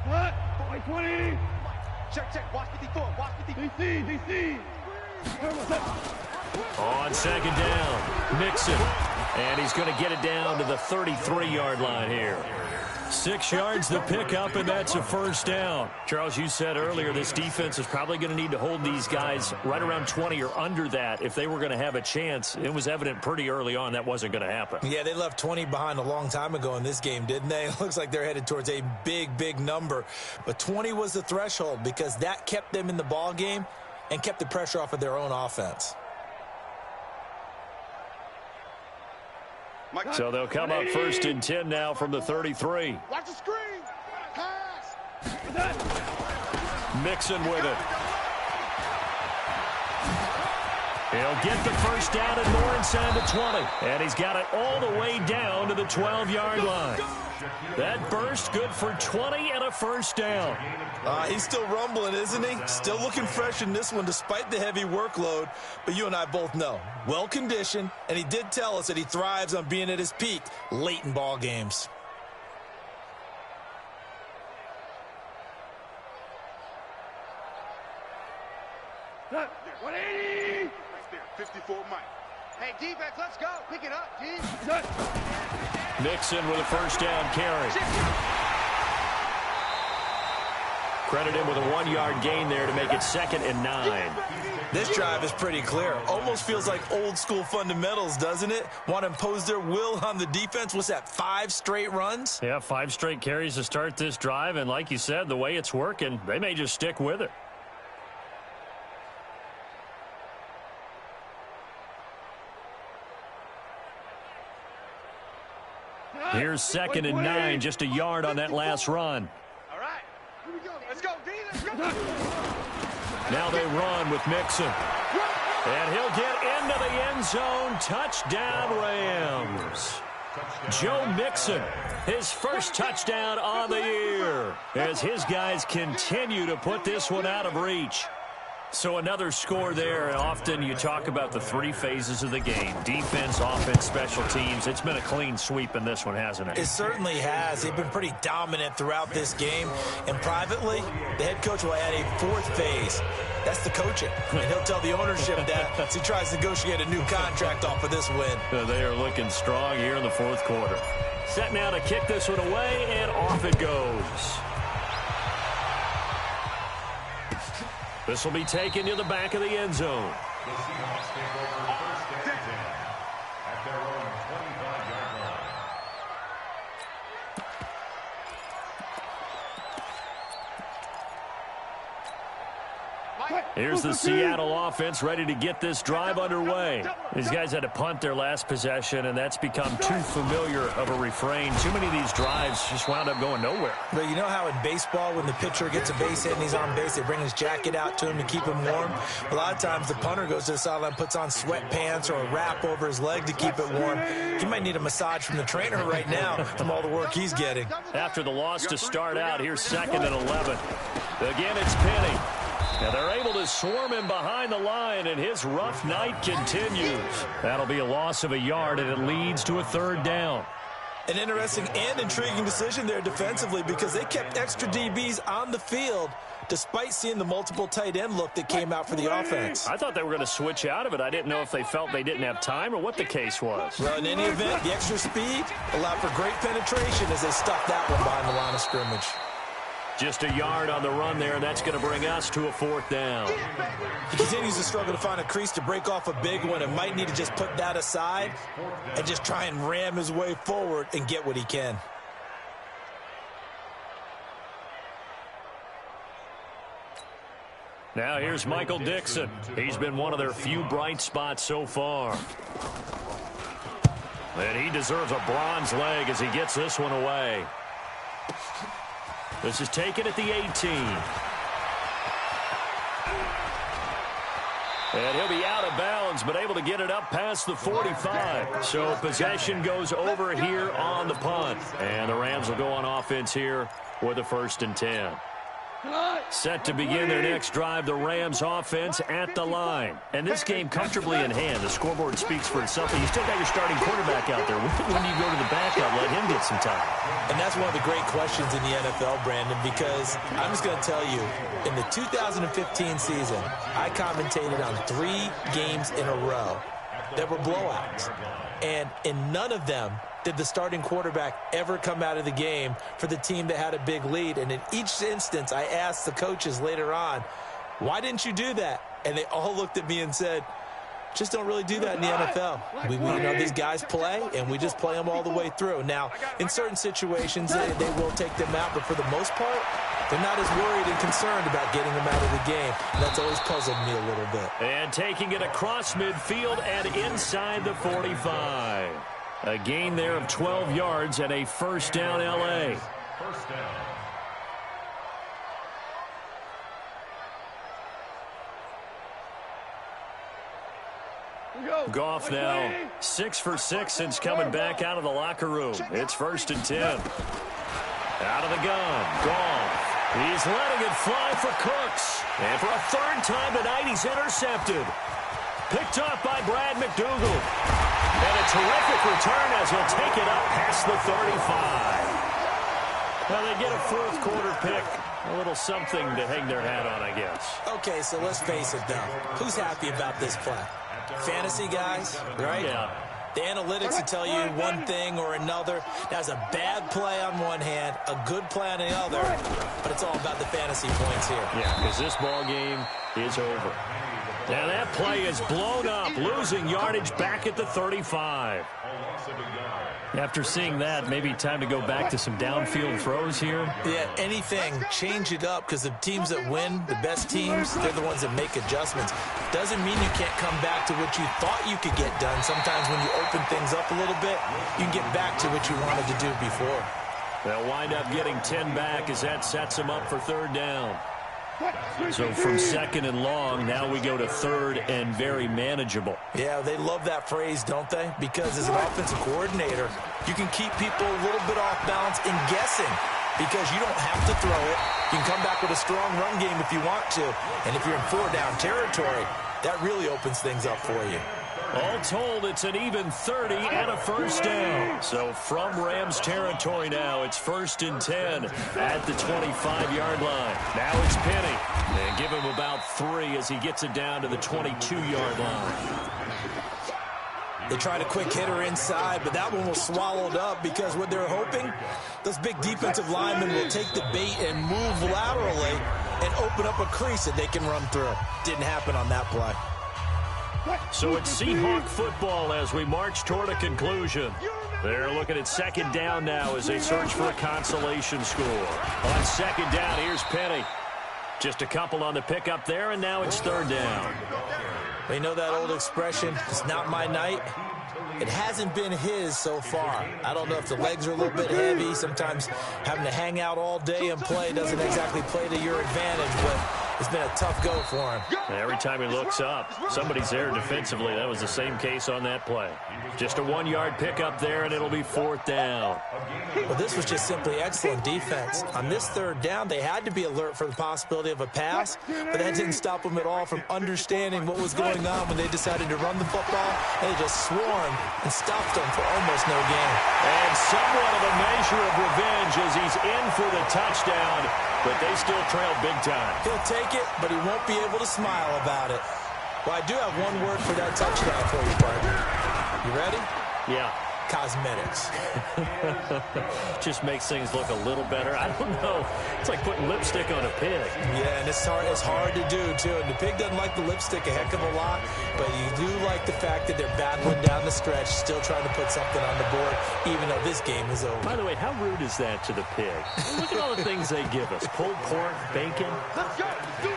What? 20. Check. Watch 54. Watch 54. DC. On 2nd down, Mixon. And he's going to get it down to the 33-yard line here. 6 yards the pickup, and that's a 1st down. Charles, you said earlier this defense is probably going to need to hold these guys right around 20 or under that if they were going to have a chance. It was evident pretty early on that wasn't going to happen. Yeah, they left 20 behind a long time ago in this game, didn't they? It looks like they're headed towards a big number. But 20 was the threshold because that kept them in the ball game and kept the pressure off of their own offense. So they'll come up 1st and 10 now from the 33. Watch the screen. Pass. Mixon with it. He'll get the 1st down and more inside the 20. And he's got it all the way down to the 12-yard line. That burst good for 20 and a 1st down. He's still rumbling, isn't he? Still looking fresh in this one despite the heavy workload. But you and I both know, well-conditioned, and he did tell us that he thrives on being at his peak late in ball games. What? 180. 54 Mike. Hey, defense, let's go. Pick it up, D. Mixon with a 1st down carry. Credit him with a 1-yard gain there to make it 2nd and 9. This drive is pretty clear. Almost feels like old school fundamentals, doesn't it? Want to impose their will on the defense. What's that, 5 straight runs? Yeah, 5 straight carries to start this drive. And like you said, the way it's working, they may just stick with it. Here's 2nd and 9, just a yard on that last run. All right. Here we go. Let's go, D. Let's go. Now they run with Mixon. And he'll get into the end zone. Touchdown, Rams. Joe Mixon, his first touchdown on the year, as his guys continue to put this one out of reach. So another score there, and often you talk about the three phases of the game: defense, offense, special teams. It's been a clean sweep in this one, hasn't it? It certainly has. They've been pretty dominant throughout this game. And privately, the head coach will add a fourth phase. That's the coaching. And he'll tell the ownership that as he tries to negotiate a new contract off of this win. They are looking strong here in the fourth quarter. Set now to kick this one away, and off it goes. This will be taken to the back of the end zone. The Seahawks take over 1st and 10 at their own 25-yard line. Here's the Seattle offense ready to get this drive underway. These guys had to punt their last possession, and that's become too familiar of a refrain. Too many of these drives just wound up going nowhere. But you know how in baseball, when the pitcher gets a base hit and he's on base, they bring his jacket out to him to keep him warm? A lot of times the punter goes to the sideline, puts on sweatpants or a wrap over his leg to keep it warm. He might need a massage from the trainer right now from all the work he's getting. After the loss to start out, here's 2nd and 11. Again, it's Penny. Now they're able to swarm him behind the line, and his rough night continues. That'll be a loss of a yard, and it leads to a 3rd down. An interesting and intriguing decision there defensively, because they kept extra DBs on the field despite seeing the multiple tight end look that came out for the offense. I thought they were going to switch out of it. I didn't know if they felt they didn't have time or what the case was. Well, in any event, the extra speed allowed for great penetration as they stuffed that one behind the line of scrimmage. Just a yard on the run there, and that's going to bring us to a 4th down. He continues to struggle to find a crease to break off a big one, and might need to just put that aside and just try and ram his way forward and get what he can. Now here's Michael Dixon. He's been one of their few bright spots so far. And he deserves a bronze leg as he gets this one away. This is taken at the 18. And he'll be out of bounds, but able to get it up past the 45. So possession goes over here on the punt. And the Rams will go on offense here with a 1st and 10. Set to begin their next drive, the Rams offense at the line. And this game comfortably in hand. The scoreboard speaks for itself. You still got your starting quarterback out there. When do you go to the backup, let him get some time? And that's one of the great questions in the NFL, Brandon, because I'm just going to tell you, in the 2015 season, I commentated on 3 games in a row that were blowouts. And in none of them did the starting quarterback ever come out of the game for the team that had a big lead. And in each instance, I asked the coaches later on, why didn't you do that? And they all looked at me and said, just don't really do that in the NFL. You know, these guys play, and we just play them all the way through. Now, in certain situations, they will take them out, but for the most part, they're not as worried and concerned about getting them out of the game. And that's always puzzled me a little bit. And taking it across midfield and inside the 45. A gain there of 12 yards and a 1st down, L.A. 1st down. Goff now 6 for 6 since coming back out of the locker room. It's 1st and 10. Out of the gun, Goff. He's letting it fly for Cooks. And for a 3rd time tonight, he's intercepted. Picked off by Brad McDougal. And a terrific return as he'll take it up past the 35. Well, they get a 4th quarter pick. A little something to hang their hat on, I guess. Okay, so let's face it, though. Who's happy about this play? Fantasy guys, right? Yeah. The analytics will tell you one thing or another. That's a bad play on one hand, a good play on the other, but it's all about the fantasy points here. Yeah, because this ball game is over. Now that play is blown up, losing yardage back at the 35. A loss of a yard. After seeing that, maybe time to go back to some downfield throws here. Yeah, anything. Change it up, because the teams that win, the best teams, they're the ones that make adjustments. Doesn't mean you can't come back to what you thought you could get done. Sometimes when you open things up a little bit, you can get back to what you wanted to do before. They'll wind up getting 10 back as that sets them up for third down. So from second and long, now we go to third and very manageable. Yeah, they love that phrase, don't they? Because as an offensive coordinator, you can keep people a little bit off balance and guessing, because you don't have to throw it. You can come back with a strong run game if you want to. And if you're in four-down territory, that really opens things up for you. All told, it's an even 30 and a first down. So from Rams territory now, it's 1st and 10 at the 25-yard line. Now it's Penny. And give him about 3 as he gets it down to the 22-yard line. They tried a quick hitter inside, but that one was swallowed up, because what they're hoping, those big defensive linemen will take the bait and move laterally and open up a crease that they can run through. Didn't happen on that play. So it's Seahawk football as we march toward a conclusion. They're looking at second down now as they search for a consolation score. On second down, here's Penny. Just a couple on the pickup there, and now it's third down. We know that old expression, it's not my night. It hasn't been his so far. I don't know if the legs are a little bit heavy. Sometimes having to hang out all day and play doesn't exactly play to your advantage, but it's been a tough go for him. Every time he looks up, somebody's there defensively. That was the same case on that play. Just a 1-yard pickup there, and it'll be fourth down. Well, this was just simply excellent defense. On this third down, they had to be alert for the possibility of a pass, but that didn't stop them at all from understanding what was going on when they decided to run the football. They just swarmed and stopped them for almost no gain. And somewhat of a measure of revenge as he's in for the touchdown, but they still trail big time. He'll take it, but he won't be able to smile about it. Well, I do have one word for that touchdown for you, partner. You ready? Yeah. Cosmetics. Just makes things look a little better. I don't know. It's like putting lipstick on a pig. Yeah, and it's hard to do, too. And the pig doesn't like the lipstick a heck of a lot, but you do like the fact that they're battling down the stretch, still trying to put something on the board, even though this game is over. By the way, how rude is that to the pig? Look at all the things they give us. Pulled pork, bacon. Let's go. Let's do it.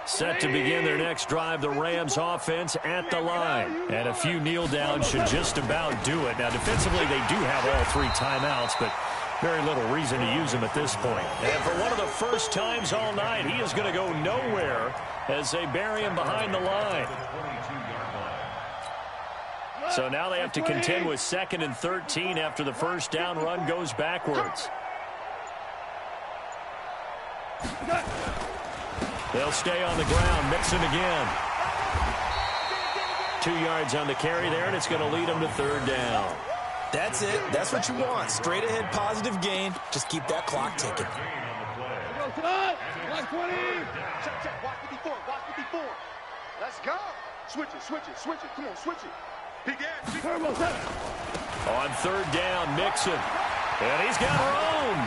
Set to begin their next drive, the Rams offense at the line. And a few kneel downs should just about do it. Now, defensively, they do have all 3 timeouts, but very little reason to use them at this point. And for one of the first times all night, he is going to go nowhere as they bury him behind the line. So now they have to contend with 2nd and 13 after the first down run goes backwards. They'll stay on the ground, mixing again. 2 yards on the carry there, and it's going to lead them to third down. That's it. That's what you want. Straight ahead, positive gain. Just keep that clock ticking. Check. Watch 54. Watch 54. Let's go. Switch it. Come on, switch it. Big ass. On third down, Mixon. And he's got room.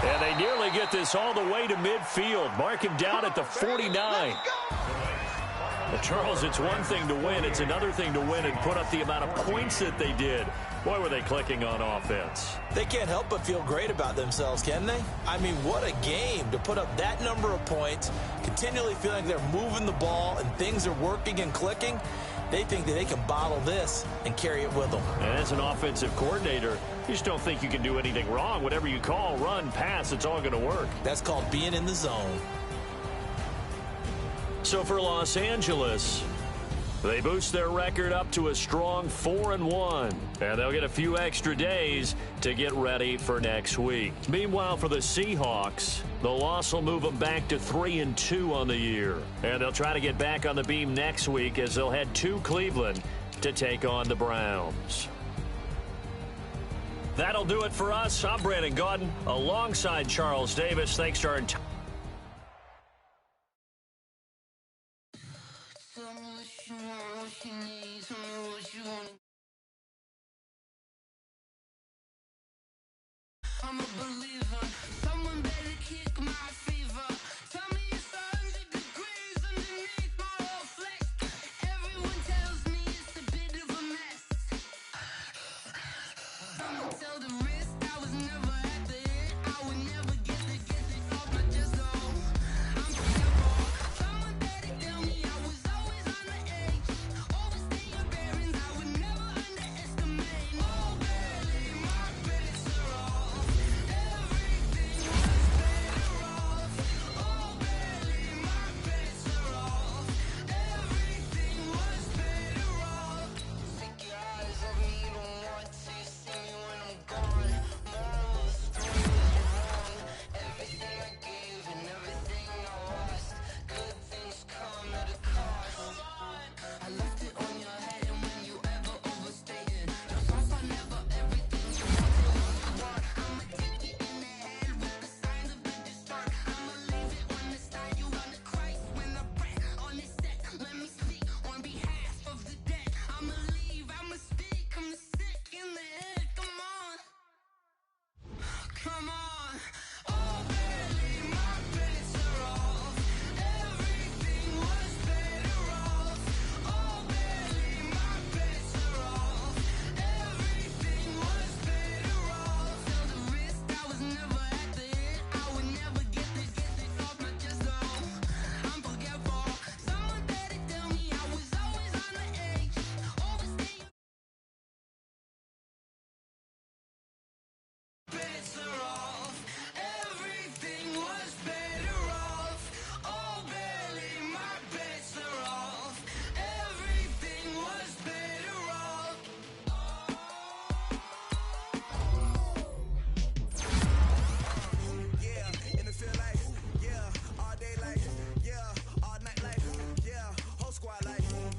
And they nearly get this all the way to midfield. Mark him down at the 49. Well, Charles, it's one thing to win. It's another thing to win and put up the amount of points that they did. Boy, were they clicking on offense. They can't help but feel great about themselves, can they? I mean, what a game to put up that number of points, continually feeling they're moving the ball and things are working and clicking. They think that they can bottle this and carry it with them. And as an offensive coordinator, you just don't think you can do anything wrong. Whatever you call, run, pass, it's all going to work. That's called being in the zone. So for Los Angeles, they boost their record up to a strong 4-1. And they'll get a few extra days to get ready for next week. Meanwhile, for the Seahawks, the loss will move them back to 3-2 on the year. And they'll try to get back on the beam next week as they'll head to Cleveland to take on the Browns. That'll do it for us. I'm Brandon Gaudin alongside Charles Davis. Thanks to our entire I'm a believer. Someone better kick my fever. Tell me it's 100 degrees underneath my whole flesh. Every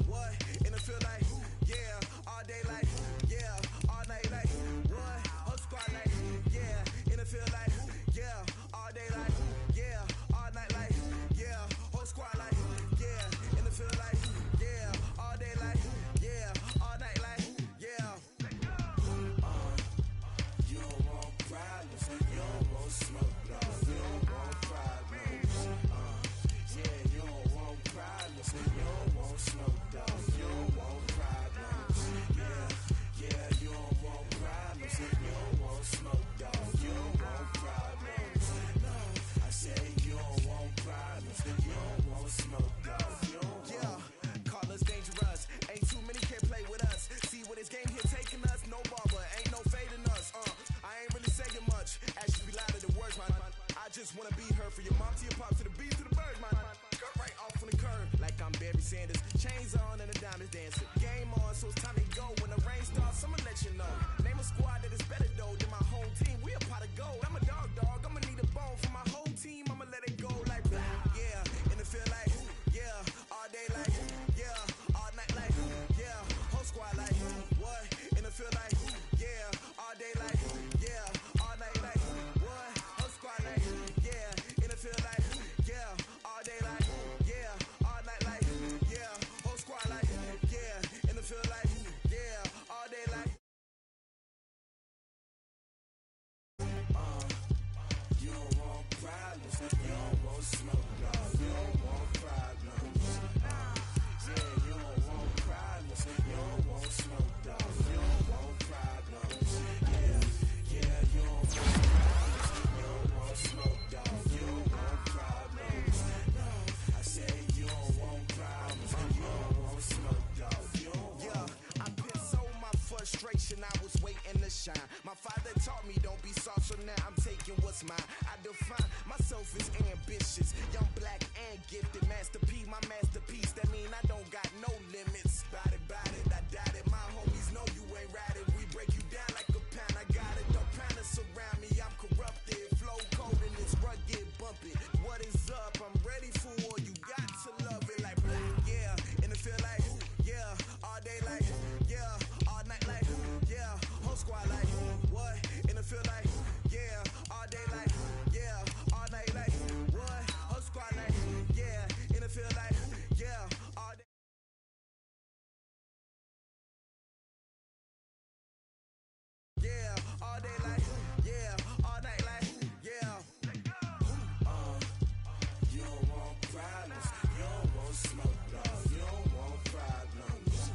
what? In the field like, yeah, all day like, yeah, all night like, what? Whole squad like, yeah, in the field like, yeah, all day like, yeah, all night like, yeah, whole squad like, yeah, in the field like, yeah, all day like, yeah, all night like, yeah. You don't want problems, you don't want smoke, no, you don't want problems. Yeah, you don't want problems, you don't want smoke, dog, you don't want problems. Yeah, you don't want problems, you don't want smoke, dog, you don't want problems. No, I say you don't want problems, you don't want smoke, dog, you don't want. Yeah, call us dangerous, ain't too many can play with us. See what this game here taking us, no barber, ain't no fading us. I ain't really saying much, actions be louder than words, man. I just wanna be heard, for your mom to your pop, to the beat, to the birds, man. Cut right off on the curb, like I'm Barry Sanders. Chains on and the diamonds dancing. Game on, so it's time to go. When the rain starts, I'ma let you know. Name a squad that is better though than my home team. We a pot of gold. I'm a dog, I'ma need a bone for my whole team. I'ma let it go like, yeah, in the field like, yeah, all day like, yeah, all night like, yeah, whole squad like, what? In the field like, yeah, all day like, yeah, all night like, what? Whole squad like, yeah, in the field like, yeah, all day like, yeah, all night like, yeah, whole squad like, yeah, in the field like, yeah, all day like. You don't want problems, you don't want smoke, dog, you don't want problems. Yeah, you don't want problems, you don't want smoke, dog, you don't want problems. Yeah, you don't want problems, you don't want smoke, dog, you don't want problems. No, I say you don't want problems, you don't want smoke, dog, you don't want. Yeah, I piss on my frustration, I was waiting to shine. My father taught me don't be soft, so now I'm taking what's mine. I define myself as ambitious, young, black, and gifted. Master P, my masterpiece. That mean I don't got no limits. Bout it, I doubt it. My homies know you ain't ride it. We break you down like a pound. I got it. Don't pound us around me. I'm corrupted. Flow cold and it's rugged, bump it. What is up? I'm ready for war. You got to love it like, yeah. In the field like, yeah. All day like, yeah. All night like, yeah. Whole squad like, what? In the field like, yeah. All day like, yeah. All night like, what? Whole squad like, yeah. In the field like, yeah. All day. Yeah, all day like, yeah, all night like, yeah. You don't want problems, you don't want smoke, dog, you don't want problems.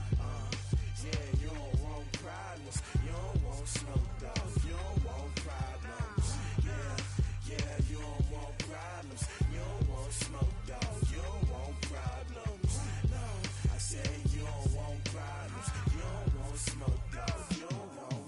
Yeah, you don't want problems, you don't want smoke, dog, you don't want problems. Yeah, you don't want problems, you don't want smoke, dog, you don't want problems. No, I say you don't want problems, you don't want smoke, dog, you don't want.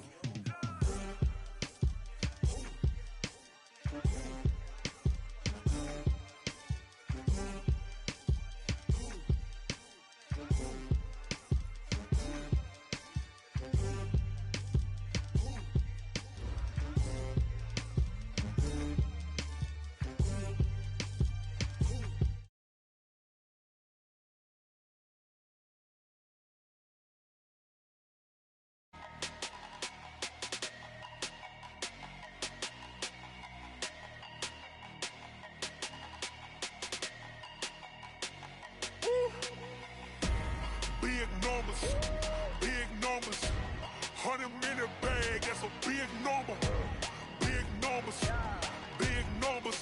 Big numbers, 100-minute bag, that's a big number. Big numbers,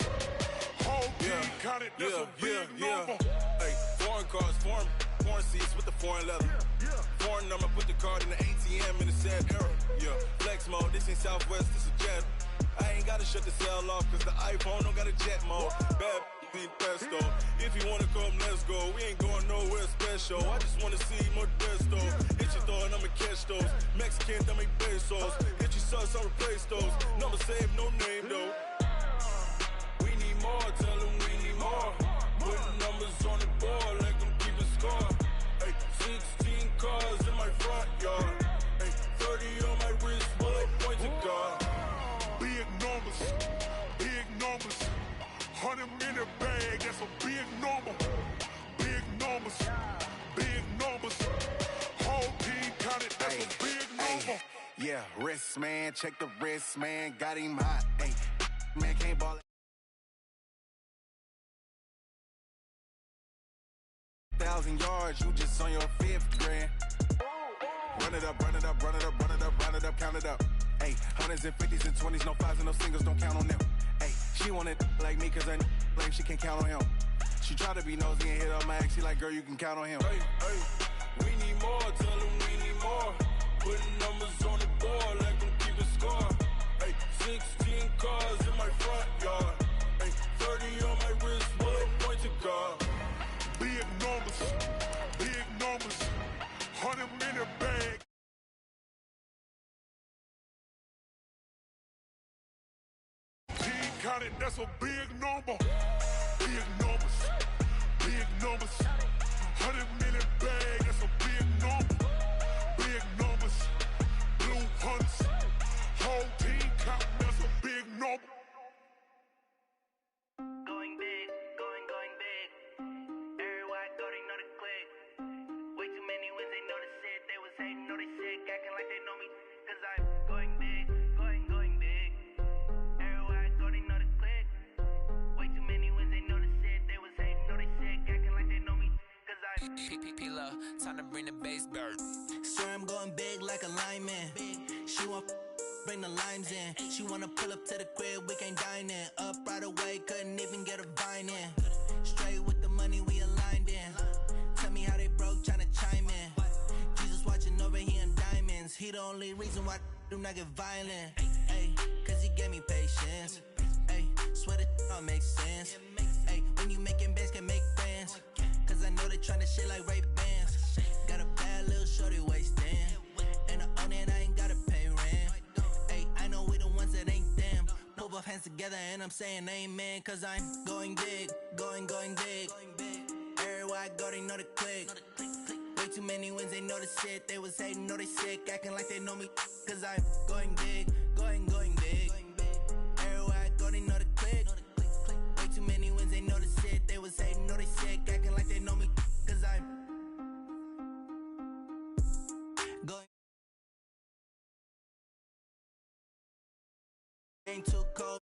whole team counted, that's a big number. Hey, foreign cars, foreign seats with the foreign leather. Foreign number, put the card in the ATM in the sad era. Yeah, flex mode, this ain't Southwest, this is Jet. I ain't gotta shut the cell off, cause the iPhone don't got a jet mode. Bad need pesto. If you wanna come, let's go. We ain't going nowhere special. I just wanna see more desto. Hit your throw and I'ma catch those. Mexican, that make pesos. Hit your sus, I'll replace those. Number saved, no name though. We need more, tell them we need more. Putting numbers on the board like I'm keeping score. Hey, 16 cars in my front yard. Hey, 30 on my wrist, bullet point to God. Big numbers, 100-minute bag, that's a big number. Big numbers, count it, that's a big number. Yeah, wrist, man, check the wrist, man, got him hot. Hey, man, can't ball. 1,000 yards, you just on your 5th grand. Run it up, run it up, run it up, run it up, run it up, count it up. Hey, hundreds and 50s and 20s, no 5s and no singles, don't count on them. Hey, she want it like me, cause I blame she can't count on him. She try to be nosy and hit up my ex, she like, girl, you can count on him. Hey, we need more, tell them we need more. Putting numbers on the board, like them keep a score. Hey, 16 cars in my front yard. Hey, 30 on my wrist, bullet point to God. Big numbers, 100-minute bag. Team counted, that's a big number. Big numbers, 100-minute bag, that's a big number. Big numbers, blue hunts, whole team counting, that's a big number. Going big, going big. Everywhere I go, they know the click. Way too many wins, they know the shit. They was hating, know they sick, acting like they know me. Cause I'm going big, going big. Everywhere I go, they know the click. Way too many wins, they know the shit. They was hating, know they sick, acting like they know me. Cause I'm P-P-P-Love, time to bring the bass bird. sure I'm going big like a lineman. She want bring the limes in. She wanna pull up to the crib, we can't dine in. Up right away, couldn't even get a vine in. Straight with the money we aligned in. Tell me how they broke, tryna chime in. Jesus watching over here in diamonds. He the only reason why do not get violent. Ay, cause he gave me patience. Ay, swear that all makes sense. Ay, when you making bands can make friends. Cause I know they tryna shit like Ray-Bans. Got a bad little shorty wasting. And I own it, I ain't gotta pay rent. Ay, I know we the ones that ain't them. Pull both hands together and I'm saying amen. Cause I'm going big, going big. Everywhere I go, they know the click. Way too many wins, they know the shit. They was hating, know they sick, acting like they know me. Cause I'm going big, going big. Everywhere I go, they know the click. Way too many wins, they know the shit. They was hating, know they sick, acting like they know me. Cause I'm going. Ain't too cold.